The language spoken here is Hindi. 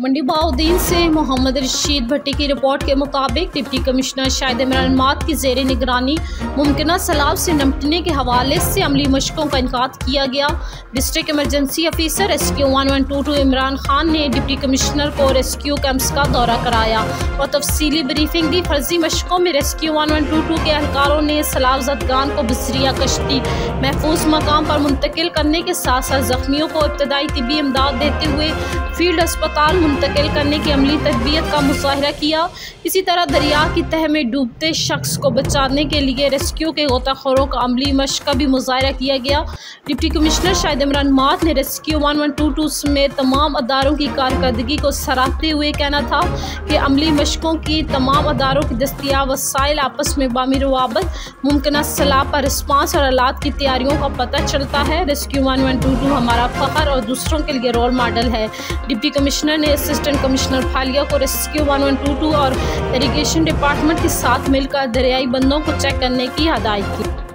मंडी बहाउद्दीन से मोहम्मद रशीद भट्टी की रिपोर्ट के मुताबिक डिप्टी कमिश्नर शाहिद इमरान मात की ज़ेर निगरानी मुमकिन सैलाब से निपटने के हवाले से अमली मशकों का इनकाद किया गया। District emergency officer rescue 1122 Imran Khan ने डिप्टी कमिश्नर को रेस्क्यू कैंप्स का दौरा कराया और तफसीली ब्रीफिंग दी। फर्जी मशकों में रेस्क्यू 1122 के एहलकारों ने सैलाब ज़दगान को बसरिया कश्ती महफूज मकाम पर मुंतकिल करने के साथ साथ जख्मियों को इब्तदाई तिब्बी इमदाद देते हुए फील्ड अस्पताल मुंतकिल करने की अमली तरबियत का मुजाहरा किया। इसी तरह दरिया की तह में डूबते शख्स को बचाने के लिए रेस्क्यू के गोताखोरों का अमली मशक का भी मुजाहरा किया गया। डिप्टी कमिश्नर शाहिद इमरान मात ने रेस्क्यू 1122 समेत तमाम अदारों की कारकर्दगी को सराहते हुए कहना था कि अमली मशकों की तमाम अदारों की दस्तियाब वसाइल आपस में बामी रवाबत मुमकिन सैलाब पर रिस्पांस और आलात की तैयारियों का पता चलता है। रेस्क्यू 1122 हमारा फ़ख्र और दूसरों के लिए रोल मॉडल है। डिप्टी कमिश्नर ने असिस्टेंट कमिश्नर फालिया को रेस्क्यू 1122 और इरिगेशन डिपार्टमेंट के साथ मिलकर दरियाई बंदों को चेक करने की हदायत की।